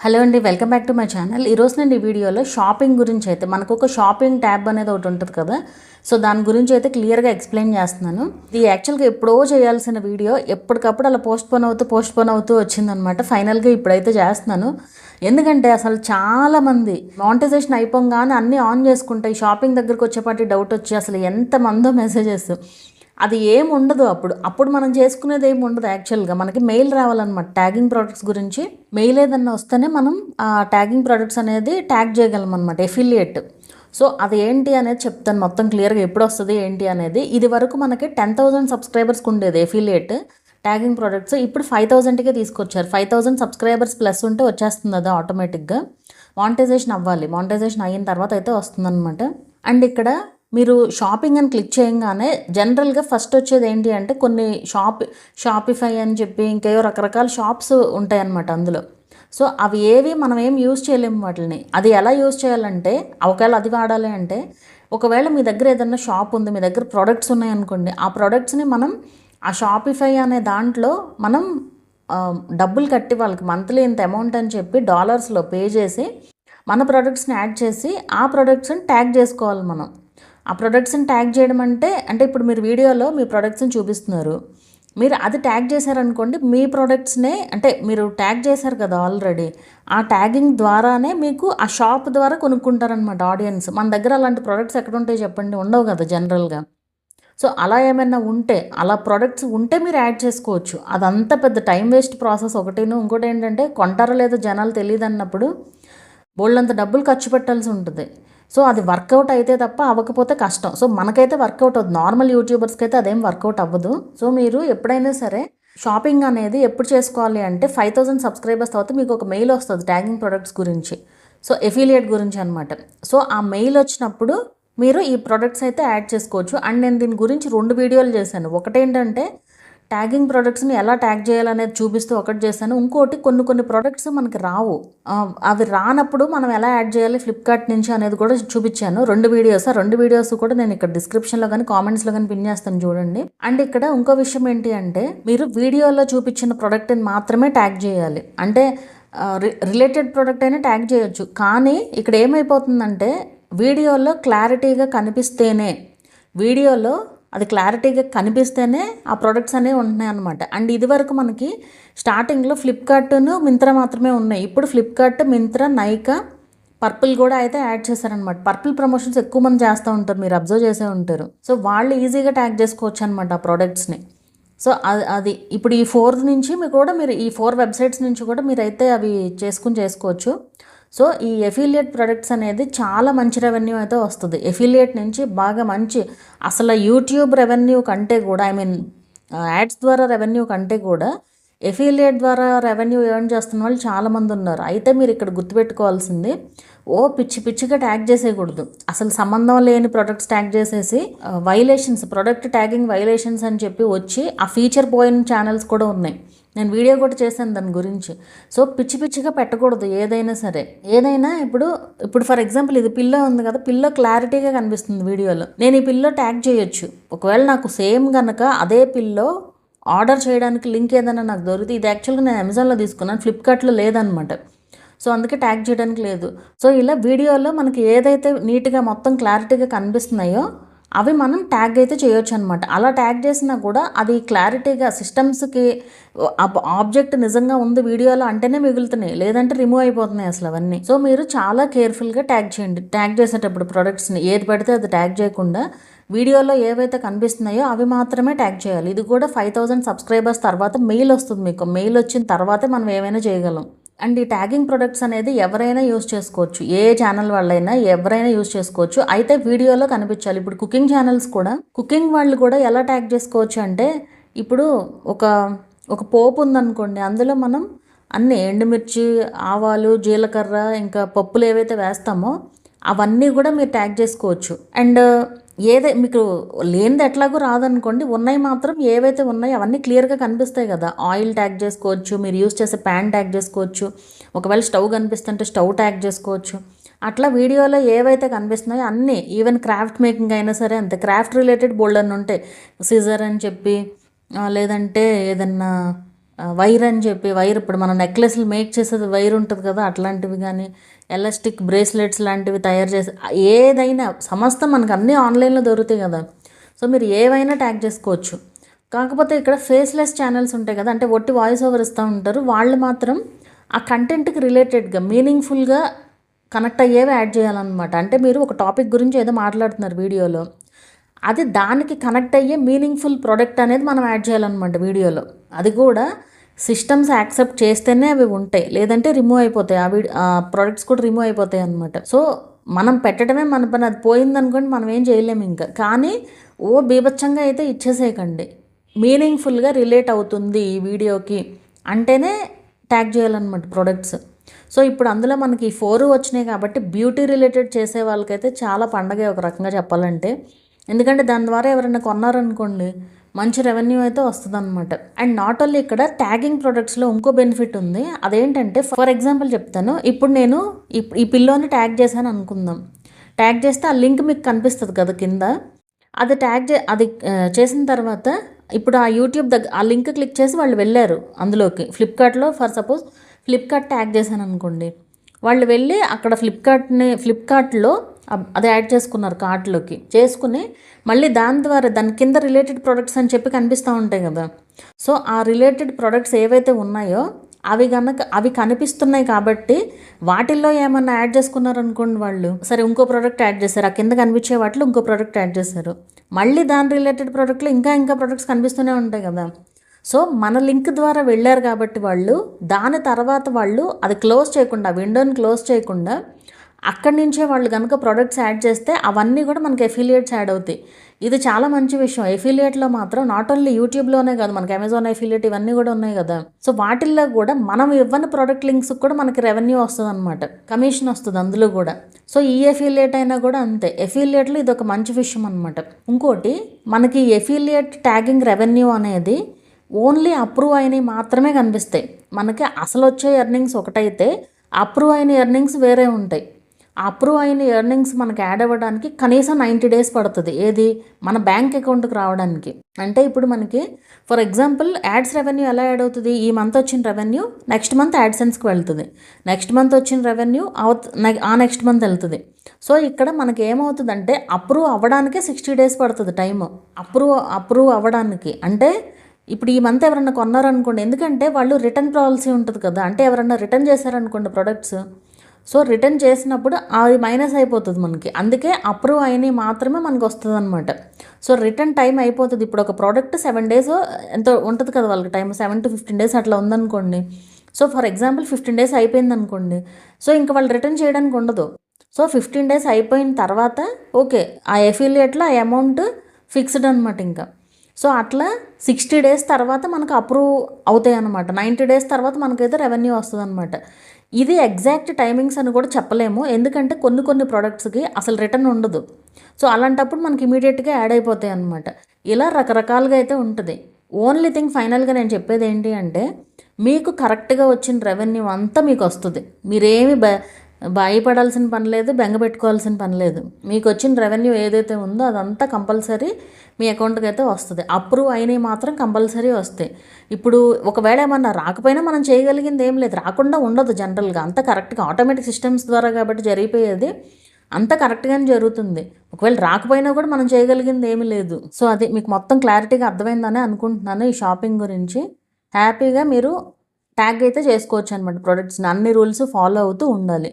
Hello అండి, welcome back to my channel. ఈరోజు నేను ఈ వీడియోలో షాపింగ్ గురించి అయితే మనకు ఒక షాపింగ్ ట్యాబ్ అనేది ఒకటి ఉంటుంది కదా. సో దాని గురించి అయితే క్లియర్గా ఎక్స్ప్లెయిన్ చేస్తున్నాను. ఇది యాక్చువల్గా ఎప్పుడో చేయాల్సిన వీడియో, ఎప్పటికప్పుడు అలా పోస్ట్ పోన్ అవుతూ వచ్చిందనమాట. ఫైనల్గా ఇప్పుడైతే చేస్తున్నాను. ఎందుకంటే అసలు చాలామంది మానిటైజేషన్ అయిపోగానే అన్నీ ఆన్ చేసుకుంటే ఈ షాపింగ్ దగ్గరకు వచ్చేపాటి డౌట్ వచ్చి అసలు ఎంతమందో మెసేజెస్. అది ఏమి ఉండదు. అప్పుడు మనం చేసుకునేది ఏమి ఉండదు. యాక్చువల్గా మనకి మెయిల్ రావాలన్నమాట ట్యాగింగ్ ప్రోడక్ట్స్ గురించి. మెయిల్ ఏదన్నా వస్తేనే మనం ఆ ట్యాగింగ్ ప్రోడక్ట్స్ అనేది ట్యాగ్ చేయగలం అనమాట, ఎఫిలియేట్. సో అది ఏంటి అనేది చెప్తాను మొత్తం క్లియర్గా, ఎప్పుడు వస్తుంది ఏంటి అనేది. ఇది వరకు మనకి 10,000 సబ్స్క్రైబర్స్కి ఉండేది ఎఫిలియేట్ ట్యాగింగ్ ప్రోడక్ట్స్. ఇప్పుడు 5,000కే తీసుకొచ్చారు. 5,000 సబ్స్క్రైబర్స్ ప్లస్ ఉంటే వచ్చేస్తుంది అది ఆటోమేటిక్గా. మానిటైజేషన్ అవ్వాలి. మానిటైజేషన్ అయిన తర్వాత అయితే వస్తుందన్నమాట. అండ్ ఇక్కడ మీరు షాపింగ్ అని క్లిక్ చేయగానే జనరల్గా ఫస్ట్ వచ్చేది ఏంటి అంటే కొన్ని షాపిఫై అని చెప్పి ఇంకేవో రకరకాల షాప్స్ ఉంటాయన్నమాట అందులో. సో అవి ఏవి మనం ఏం యూజ్ చేయలేము వాటిని. అది ఎలా యూజ్ చేయాలంటే, ఒకవేళ అది వాడాలి అంటే, ఒకవేళ మీ దగ్గర ఏదైనా షాప్ ఉంది, మీ దగ్గర ప్రోడక్ట్స్ ఉన్నాయనుకోండి, ఆ ప్రోడక్ట్స్ని మనం ఆ షాపిఫై అనే దాంట్లో మనం డబ్బులు కట్టి వాళ్ళకి మంత్లీ ఇంత అమౌంట్ అని చెప్పి డాలర్స్లో పే చేసి మన ప్రోడక్ట్స్ని యాడ్ చేసి ఆ ప్రోడక్ట్స్ని ట్యాగ్ చేసుకోవాలి మనం. ఆ ప్రొడక్ట్స్ని ట్యాగ్ చేయడం అంటే ఇప్పుడు మీరు వీడియోలో మీ ప్రొడక్ట్స్ని చూపిస్తున్నారు, మీరు అది ట్యాగ్ చేశారనుకోండి, మీ ప్రోడక్ట్స్నే అంటే మీరు ట్యాగ్ చేశారు కదా ఆల్రెడీ, ఆ ట్యాగింగ్ ద్వారానే మీకు ఆ షాప్ ద్వారా కొనుక్కుంటారనమాట ఆడియన్స్. మన దగ్గర అలాంటి ప్రోడక్ట్స్ ఎక్కడ ఉంటాయి చెప్పండి, ఉండవు కదా జనరల్గా. సో అలా ఏమైనా ఉంటే, అలా ప్రోడక్ట్స్ ఉంటే మీరు యాడ్ చేసుకోవచ్చు. అదంతా పెద్ద టైం వేస్ట్ ప్రాసెస్ ఒకటిను. ఇంకోటి ఏంటంటే కొంటారో లేదో జనాలు తెలియదు అన్నప్పుడు బోళ్ళంత డబ్బులు ఖర్చు పెట్టాల్సి ఉంటుంది. సో అది వర్కౌట్ అయితే తప్ప అవ్వకపోతే కష్టం. సో మనకైతే వర్కౌట్ అవుతుంది, నార్మల్ యూట్యూబర్స్కి అయితే అదేం వర్కౌట్ అవ్వదు. సో మీరు ఎప్పుడైనా సరే షాపింగ్ అనేది ఎప్పుడు చేసుకోవాలి అంటే 5,000 సబ్స్క్రైబర్స్ తర్వాత మీకు ఒక మెయిల్ వస్తుంది ట్యాగింగ్ ప్రొడక్ట్స్ గురించి, సో ఎఫిలియేట్ గురించి అనమాట. సో ఆ మెయిల్ వచ్చినప్పుడు మీరు ఈ ప్రొడక్ట్స్ అయితే యాడ్ చేసుకోవచ్చు. అండ్ నేను దీని గురించి 2 వీడియోలు చేశాను. ఒకటేంటంటే ట్యాగింగ్ ప్రోడక్ట్స్ని ఎలా ట్యాగ్ చేయాలనేది చూపిస్తూ ఒకటి చేశాను. ఇంకోటి కొన్ని ప్రోడక్ట్స్ మనకి రావు, అవి రానప్పుడు మనం ఎలా యాడ్ చేయాలి ఫ్లిప్కార్ట్ నుంచి అనేది కూడా చూపించాను. 2 వీడియోస్. ఆ 2 వీడియోస్ కూడా నేను ఇక్కడ డిస్క్రిప్షన్లో కానీ కామెంట్స్లో కానీ పిన్ చేస్తాను చూడండి. అండ్ ఇక్కడ ఇంకో విషయం ఏంటి అంటే, మీరు వీడియోలో చూపించిన ప్రోడక్ట్ని మాత్రమే ట్యాగ్ చేయాలి. అంటే రిలేటెడ్ ప్రోడక్ట్ అయినా ట్యాగ్ చేయొచ్చు. కానీ ఇక్కడ ఏమైపోతుందంటే వీడియోలో క్లారిటీగా కనిపిస్తేనే, వీడియోలో అది క్లారిటీగా కనిపిస్తేనే ఆ ప్రొడక్ట్స్ అనేవి ఉంటున్నాయి అనమాట. అండ్ ఇది వరకు మనకి స్టార్టింగ్లో ఫ్లిప్కార్ట్ను మింత్రా మాత్రమే ఉన్నాయి. ఇప్పుడు ఫ్లిప్కార్ట్, మింత్రా, నైకా, పర్పుల్ కూడా అయితే యాడ్ చేశారనమాట. పర్పుల్ ప్రమోషన్స్ ఎక్కువ మంది చేస్తూ ఉంటారు, మీరు అబ్జర్వ్ చేసే ఉంటారు. సో వాళ్ళు ఈజీగా ట్యాగ్ చేసుకోవచ్చు అనమాట ఆ ప్రోడక్ట్స్ని. సో అది ఇప్పుడు ఈ 4 నుంచి మీరు ఈ 4 వెబ్సైట్స్ నుంచి కూడా మీరైతే అవి చేసుకోవచ్చు. సో ఈ ఎఫిలియేట్ ప్రొడక్ట్స్ అనేది చాలా మంచి రెవెన్యూ అయితే వస్తుంది. ఎఫిలియేట్ నుంచి బాగా మంచి, అసలు యూట్యూబ్ రెవెన్యూ కంటే కూడా, యాడ్స్ ద్వారా రెవెన్యూ కంటే కూడా ఎఫిలియేట్ ద్వారా రెవెన్యూ ఎర్న్ చేస్తున్న వాళ్ళు చాలామంది ఉన్నారు. అయితే మీరు ఇక్కడ గుర్తుపెట్టుకోవాల్సింది, పిచ్చిగా ట్యాగ్ చేసేయకూడదు. అసలు సంబంధం లేని ప్రొడక్ట్స్ ట్యాగ్ చేసేసి వైలేషన్స్, ప్రొడక్ట్ ట్యాగింగ్ వైలేషన్స్ అని చెప్పి వచ్చి ఆ ఫీచర్ పోయిన ఛానల్స్ కూడా ఉన్నాయి. నేను వీడియో కూడా చేశాను దాని గురించి. సో పిచ్చిగా పెట్టకూడదు ఏదైనా సరే. ఏదైనా ఇప్పుడు ఫర్ ఎగ్జాంపుల్ ఇది పిల్లో ఉంది కదా, పిల్లో క్లారిటీగా కనిపిస్తుంది వీడియోలో, నేను ఈ పిల్లో ట్యాగ్ చేయొచ్చు. ఒకవేళ నాకు సేమ్ కనుక అదే పిల్లో ఆర్డర్ చేయడానికి లింక్ ఏదైనా నాకు దొరికితే, ఇది యాక్చువల్గా నేను అమెజాన్లో తీసుకున్నాను, ఫ్లిప్కార్ట్లో లేదనమాట. సో అందుకే ట్యాగ్ చేయడానికి లేదు. సో ఇలా వీడియోలో మనకి ఏదైతే నీట్గా మొత్తం క్లారిటీగా కనిపిస్తున్నాయో అవి మనం ట్యాగ్ అయితే చేయొచ్చు అనమాట. అలా ట్యాగ్ చేసినా కూడా అది క్లారిటీగా సిస్టమ్స్కి ఆబ్జెక్ట్ నిజంగా ఉంది వీడియోలో అంటేనే మిగులుతున్నాయి, లేదంటే రిమూవ్ అయిపోతున్నాయి అసలు అవన్నీ. సో మీరు చాలా కేర్ఫుల్గా ట్యాగ్ చేయండి. ట్యాగ్ చేసేటప్పుడు ప్రొడక్ట్స్ని ఏది పడితే అది ట్యాగ్ చేయకుండా వీడియోలో ఏవైతే కనిపిస్తున్నాయో అవి మాత్రమే ట్యాగ్ చేయాలి. ఇది కూడా 5,000 సబ్స్క్రైబర్స్ తర్వాత మెయిల్ వస్తుంది మీకు. మెయిల్ వచ్చిన తర్వాతే మనం ఏమైనా చేయగలం. అండ్ ఈ ట్యాగింగ్ ప్రొడక్ట్స్ అనేది ఎవరైనా యూజ్ చేసుకోవచ్చు, ఏ ఛానల్ వాళ్ళైనా ఎవరైనా యూజ్ చేసుకోవచ్చు. అయితే వీడియోలో కనిపించాలి. ఇప్పుడు కుకింగ్ ఛానల్స్ కూడా, కుకింగ్ వాళ్ళు కూడా ఎలా ట్యాగ్ చేసుకోవచ్చు అంటే, ఇప్పుడు ఒక పోపు ఉందనుకోండి, అందులో మనం అన్ని ఎండుమిర్చి, ఆవాలు, జీలకర్ర, ఇంకా పప్పులు ఏవైతే వేస్తామో అవన్నీ కూడా మీరు ట్యాగ్ చేసుకోవచ్చు. అండ్ మీకు లేనిది ఎట్లాగో రాదనుకోండి, ఉన్నాయి మాత్రం ఏవైతే ఉన్నాయో అవన్నీ క్లియర్గా కనిపిస్తాయి కదా. ఆయిల్ ట్యాగ్ చేసుకోవచ్చు, మీరు యూజ్ చేసే ప్యాన్ ట్యాగ్ చేసుకోవచ్చు, ఒకవేళ స్టవ్ కనిపిస్తుంటే స్టవ్ ట్యాగ్ చేసుకోవచ్చు. అట్లా వీడియోలో ఏవైతే కనిపిస్తున్నాయో అన్నీ, ఈవెన్ క్రాఫ్ట్ మేకింగ్ అయినా సరే అంతే. క్రాఫ్ట్ రిలేటెడ్ బోల్డ్ అని ఉంటాయి, సిజర్ అని చెప్పి, లేదంటే ఏదన్నా వైర్ అని చెప్పి వైర్ ఇప్పుడు మనం నెక్లెస్లు మేక్ చేసేది వైర్ ఉంటుంది కదా, అట్లాంటివి కానీ ఎలాస్టిక్ బ్రేస్లెట్స్ లాంటివి తయారు చేసి ఏదైనా సమస్తం మనకు అన్నీ ఆన్లైన్లో దొరుకుతాయి కదా. సో మీరు ఏవైనా ట్యాగ్ చేసుకోవచ్చు. కాకపోతే ఇక్కడ ఫేస్లెస్ ఛానల్స్ ఉంటాయి కదా, అంటే ఒట్టి వాయిస్ ఓవర్ ఇస్తూ ఉంటారు, వాళ్ళు మాత్రం ఆ కంటెంట్కి రిలేటెడ్గా మీనింగ్ఫుల్గా కనెక్ట్ అయ్యేవి యాడ్ చేయాలన్నమాట. అంటే మీరు ఒక టాపిక్ గురించి ఏదో మాట్లాడుతున్నారు వీడియోలో, అది దానికి కనెక్ట్ అయ్యే మీనింగ్ఫుల్ ప్రోడక్ట్ అనేది మనం యాడ్ చేయాలన్నమాట వీడియోలో. అది కూడా సిస్టమ్స్ యాక్సెప్ట్ చేస్తేనే అవి ఉంటాయి, లేదంటే రిమూవ్ అయిపోతాయి, ఆ ప్రోడక్ట్స్ కూడా రిమూవ్ అయిపోతాయి అన్నమాట. సో మనం పెట్టడమే మన పని, అది పోయిందనుకోండి మనం ఏం చేయలేము ఇంకా. కానీ బీభత్సంగా అయితే ఇచ్చేసేయకండి, మీనింగ్ఫుల్గా రిలేట్ అవుతుంది ఈ వీడియోకి అంటేనే ట్యాగ్ చేయాలన్నమాట ప్రోడక్ట్స్. సో ఇప్పుడు అందులో మనకి 4 వచ్చినాయి కాబట్టి బ్యూటీ రిలేటెడ్ చేసే వాళ్ళకైతే చాలా పండగే ఒక రకంగా చెప్పాలంటే. ఎందుకంటే దాని ద్వారా ఎవరైనా కొన్నారనుకోండి మంచి రెవెన్యూ అయితే వస్తుంది అనమాట. అండ్ నాట్ ఓన్లీ ఇక్కడ ట్యాగింగ్ ప్రొడక్ట్స్లో ఇంకో బెనిఫిట్ ఉంది. అదేంటంటే ఫర్ ఎగ్జాంపుల్ చెప్తాను. ఇప్పుడు నేను ఈ పిల్లోని ట్యాగ్ చేశాను అనుకుందాం. ట్యాగ్ చేస్తే ఆ లింక్ మీకు కనిపిస్తుంది కదా కింద. అది చేసిన తర్వాత ఇప్పుడు ఆ యూట్యూబ్ దగ్గర ఆ లింక్ క్లిక్ చేసి వాళ్ళు వెళ్ళారు అందులోకి. ఫ్లిప్కార్ట్లో ఫర్ సపోజ్ ఫ్లిప్కార్ట్ ట్యాగ్ చేశాను అనుకోండి, వాళ్ళు వెళ్ళి అక్కడ ఫ్లిప్కార్ట్లో అది యాడ్ చేసుకున్నారు కార్ట్లోకి, చేసుకుని మళ్ళీ దాని ద్వారా దాని కింద రిలేటెడ్ ప్రొడక్ట్స్ అని చెప్పి కనిపిస్తూ ఉంటాయి కదా. సో ఆ రిలేటెడ్ ప్రొడక్ట్స్ ఏవైతే ఉన్నాయో అవి కనిపిస్తున్నాయి కాబట్టి వాటిల్లో ఏమన్నా యాడ్ చేసుకున్నారనుకోండి వాళ్ళు, సరే ఇంకో ప్రోడక్ట్ యాడ్ చేశారు, ఆ కింద కనిపించే వాటిలో ఇంకో ప్రోడక్ట్ యాడ్ చేశారు, మళ్ళీ దాని రిలేటెడ్ ప్రోడక్ట్లో ఇంకా ప్రొడక్ట్స్ కనిపిస్తూనే ఉంటాయి కదా. సో మన లింక్ ద్వారా వెళ్ళారు కాబట్టి వాళ్ళు దాని తర్వాత వాళ్ళు అది క్లోజ్ చేయకుండా, విండోని క్లోజ్ చేయకుండా అక్కడి నుంచే వాళ్ళు కనుక ప్రొడక్ట్స్ యాడ్ చేస్తే అవన్నీ కూడా మనకి ఎఫిలియేట్స్ యాడ్ అవుతాయి. ఇది చాలా మంచి విషయం. ఎఫిలియేట్లో మాత్రం నాట్ ఓన్లీ యూట్యూబ్లోనే కాదు, మనకి అమెజాన్ ఎఫిలియేట్ ఇవన్నీ కూడా ఉన్నాయి కదా. సో వాటిల్లో కూడా మనం ఇవ్వని ప్రోడక్ట్ లింక్స్ కూడా మనకి రెవెన్యూ వస్తుంది అనమాట, కమిషన్ వస్తుంది అందులో కూడా. సో ఈ ఎఫిలియేట్ అయినా కూడా అంతే. ఎఫిలియేట్లో ఇది ఒక మంచి విషయం అనమాట. ఇంకోటి మనకి ఎఫిలియేట్ ట్యాగింగ్ రెవెన్యూ అనేది ఓన్లీ అప్రూవ్ అయినవి మాత్రమే కనిపిస్తాయి మనకి. అసలు వచ్చే ఎర్నింగ్స్ ఒకటైతే అప్రూవ్ అయిన ఎర్నింగ్స్ వేరే ఉంటాయి. అప్రూవ్ అయిన ఎర్నింగ్స్ మనకి యాడ్ అవ్వడానికి కనీసం 90 days పడుతుంది. ఏది మన బ్యాంక్ అకౌంట్కి రావడానికి. అంటే ఇప్పుడు మనకి ఫర్ ఎగ్జాంపుల్ యాడ్స్ రెవెన్యూ ఎలా యాడ్ అవుతుంది, ఈ మంత్ వచ్చిన రెవెన్యూ నెక్స్ట్ మంత్ యాడ్సెన్స్కి వెళ్తుంది, నెక్స్ట్ మంత్ వచ్చిన రెవెన్యూ ఆ నెక్స్ట్ మంత్ వెళ్తుంది. సో ఇక్కడ మనకి ఏమవుతుందంటే అప్రూవ్ అవ్వడానికే 60 days పడుతుంది టైము, అప్రూవ్ అవ్వడానికి. అంటే ఇప్పుడు ఈ మంత్ ఎవరన్నా కొన్నారనుకోండి, ఎందుకంటే వాళ్ళు రిటర్న్ పాలసీ ఉంటుంది కదా, అంటే ఎవరన్నా రిటర్న్ చేశారనుకోండి ప్రొడక్ట్స్, సో రిటర్న్ చేసినప్పుడు అది మైనస్ అయిపోతుంది మనకి. అందుకే అప్రూవ్ అయినవి మాత్రమే మనకు వస్తుంది అనమాట. సో రిటర్న్ టైం అయిపోతుంది. ఇప్పుడు ఒక ప్రోడక్ట్ 7 days ఎంతో ఉంటుంది కదా వాళ్ళకి టైం, 7 to 15 days అట్లా ఉందనుకోండి. సో ఫర్ ఎగ్జాంపుల్ 15 days అయిపోయింది అనుకోండి, సో ఇంకా వాళ్ళు రిటర్న్ చేయడానికి ఉండదు. సో 15 days అయిపోయిన తర్వాత ఓకే, ఆ ఎఫిలియేట్లో ఆ అమౌంట్ ఫిక్స్డ్ అనమాట ఇంకా. సో అట్లా 60 days తర్వాత మనకు అప్రూవ్ అవుతాయి అన్నమాట. 90 days తర్వాత మనకైతే రెవెన్యూ వస్తుంది అనమాట. ఇది ఎగ్జాక్ట్ టైమింగ్స్ అని కూడా చెప్పలేము, ఎందుకంటే కొన్ని ప్రోడక్ట్స్కి అసలు రిటర్న్ ఉండదు. సో అలాంటప్పుడు మనకి ఇమీడియట్గా యాడ్ అయిపోతాయి అన్నమాట. ఇలా రకరకాలుగా అయితే ఉంటుంది. ఓన్లీ థింగ్ ఫైనల్గా నేను చెప్పేది ఏంటి అంటే, మీకు కరెక్ట్గా వచ్చిన రెవెన్యూ అంతా మీకు వస్తుంది. మీరేమి భయపడాల్సిన పని లేదు, బెంగ పెట్టుకోవాల్సిన పని లేదు. మీకు వచ్చిన రెవెన్యూ ఏదైతే ఉందో అదంతా కంపల్సరీ మీ అకౌంట్కి అయితే వస్తుంది. అప్రూవ్ అయినవి మాత్రం కంపల్సరీ వస్తాయి. ఇప్పుడు ఒకవేళ ఏమన్నా రాకపోయినా మనం చేయగలిగింది ఏం లేదు, రాకుండా ఉండదు జనరల్గా. అంతా కరెక్ట్గా ఆటోమేటిక్ సిస్టమ్స్ ద్వారా కాబట్టి జరిగిపోయేది అంతా కరెక్ట్గానే జరుగుతుంది. ఒకవేళ రాకపోయినా కూడా మనం చేయగలిగింది ఏమీ లేదు. సో అది మీకు మొత్తం క్లారిటీగా అర్థమైందని అనుకుంటున్నాను. ఈ షాపింగ్ గురించి హ్యాపీగా మీరు ట్యాగ్ అయితే చేసుకోవచ్చు అనమాట ప్రొడక్ట్స్ని. అన్ని రూల్స్ ఫాలో అవుతూ ఉండాలి.